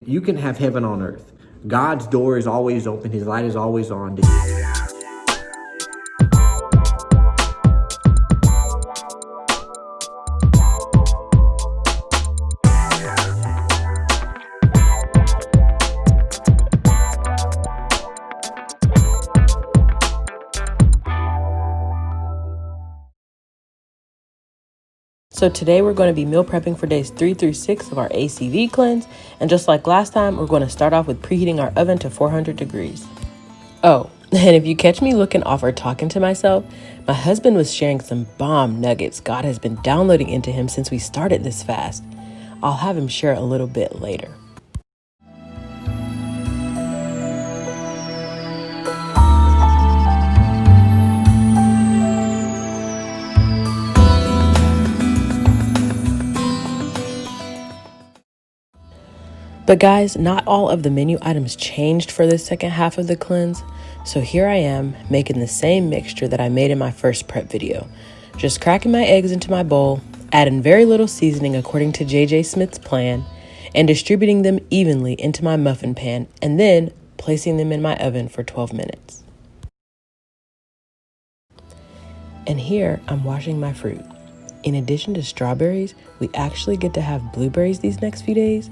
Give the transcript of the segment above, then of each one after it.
you can have heaven on earth. God's door is always open. His light is always on. So today we're going to be meal prepping for days 3 through 6 of our ACV cleanse. And just like last time, we're going to start off with preheating our oven to 400 degrees. Oh, and if you catch me looking off or talking to myself, my husband was sharing some bomb nuggets God has been downloading into him since we started this fast. I'll have him share a little bit later. But guys, not all of the menu items changed for this second half of the cleanse. So here I am making the same mixture that I made in my first prep video. Just cracking my eggs into my bowl, adding very little seasoning according to JJ Smith's plan, and distributing them evenly into my muffin pan, and then placing them in my oven for 12 minutes. And here I'm washing my fruit. In addition to strawberries, we actually get to have blueberries these next few days.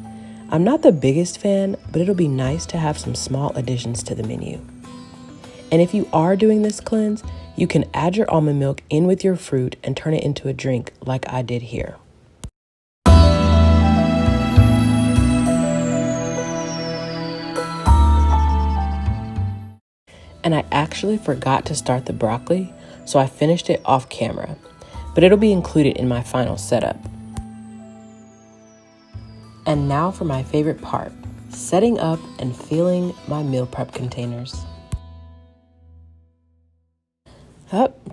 I'm not the biggest fan, but it'll be nice to have some small additions to the menu. And if you are doing this cleanse, you can add your almond milk in with your fruit and turn it into a drink like I did here. And I actually forgot to start the broccoli, so I finished it off camera, but it'll be included in my final setup. And now for my favorite part, setting up and filling my meal prep containers.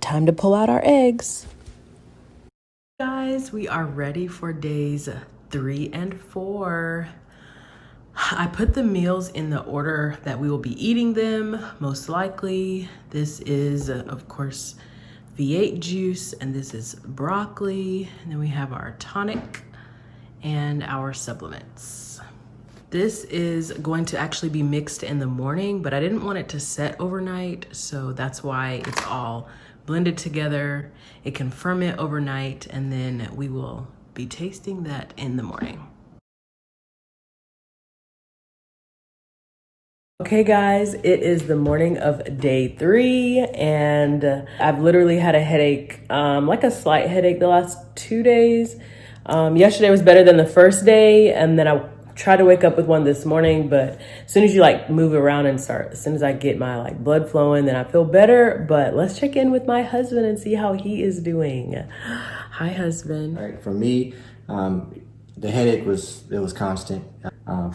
Time to pull out our eggs. Guys, we are ready for days 3 and 4. I put the meals in the order that we will be eating them, most likely. This is, of course, V8 juice, and this is broccoli. And then we have our tonic and our supplements. This is going to actually be mixed in the morning, but I didn't want it to set overnight, so that's why it's all blended together. It can ferment overnight, and then we will be tasting that in the morning. Okay guys, it is the morning of day 3, and I've literally had a headache, like a slight headache the last 2 days. Yesterday was better than the first day, and then I tried to wake up with one this morning, but as soon as you move around and as soon as I get my blood flowing, then I feel better. But let's check in with my husband and see how he is doing. Hi, husband. All right, for me, the headache was constant.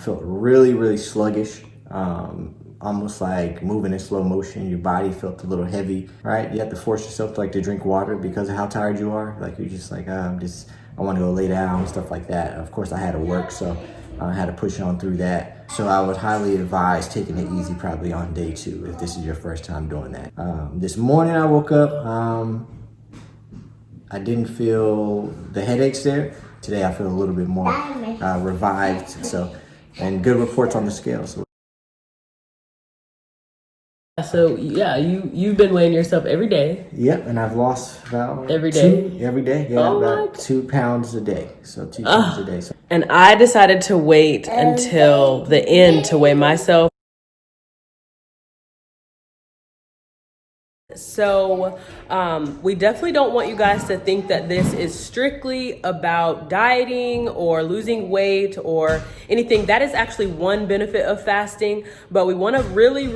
Felt really sluggish. Almost like moving in slow motion. Your body felt a little heavy, right? You have to force yourself to drink water because of how tired you are. You're just I want to go lay down and stuff like that. Of course, I had to work, so I had to push on through that. So I would highly advise taking it easy probably on day 2 if this is your first time doing that. This morning I woke up, I didn't feel the headaches there. Today I feel a little bit more revived, and good reports on the scale. So yeah, you've been weighing yourself every day. Yep, and I've lost about every day. Every day, yeah, about 2 pounds a day. So 2 pounds a day. And I decided to wait until the end to weigh myself. So we definitely don't want you guys to think that this is strictly about dieting or losing weight or anything. That is actually one benefit of fasting, but we want to really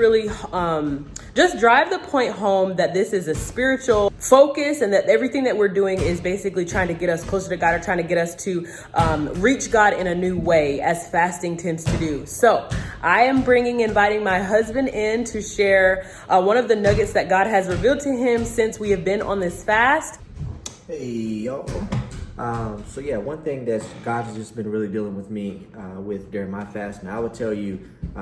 just drive the point home that this is a spiritual focus, and that everything that we're doing is basically trying to get us closer to God, or trying to get us to reach God in a new way, as fasting tends to do. So I am inviting my husband in to share one of the nuggets that God has revealed to him since we have been on this fast. Hey, y'all. So yeah, one thing that God has just been really dealing with me with during my fast, and I would tell you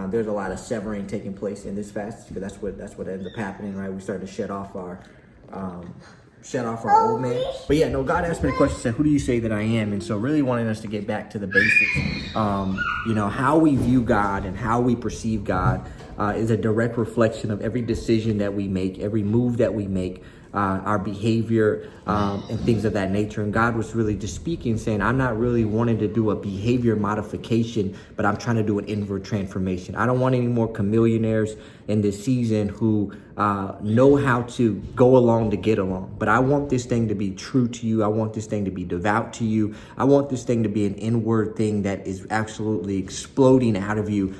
there's a lot of severing taking place in this fast, because that's what ends up happening, right? We start to shed off our shut off our old man. But yeah, no, God asked me the question, said, who do you say that I am? And so really wanting us to get back to the basics. How we view God and how we perceive God is a direct reflection of every decision that we make, every move that we make, our behavior, and things of that nature. And God was really just speaking, saying, I'm not really wanting to do a behavior modification, but I'm trying to do an inward transformation. I don't want any more chameleonaires in this season who know how to go along to get along. But I want this thing to be true to you. I want this thing to be devout to you. I want this thing to be an inward thing that is absolutely exploding out of you,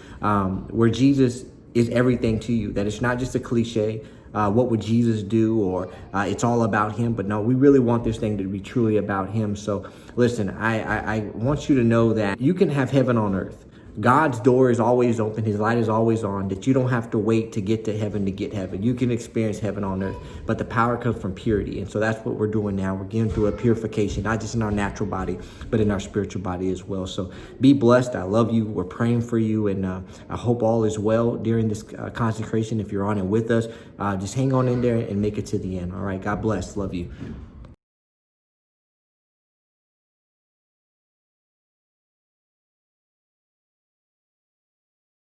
where Jesus is everything to you, that it's not just a cliche. What would Jesus do? Or it's all about him. But no, we really want this thing to be truly about him. So listen, I want you to know that you can have heaven on earth. God's door is always open. His light is always on, that you don't have to wait to get to heaven to get heaven. You can experience heaven on earth, but the power comes from purity. And so that's what we're doing now. We're getting through a purification, not just in our natural body, but in our spiritual body as well. So be blessed. I love you. We're praying for you. And I hope all is well during this consecration. If you're on it with us, just hang on in there and make it to the end. All right. God bless. Love you.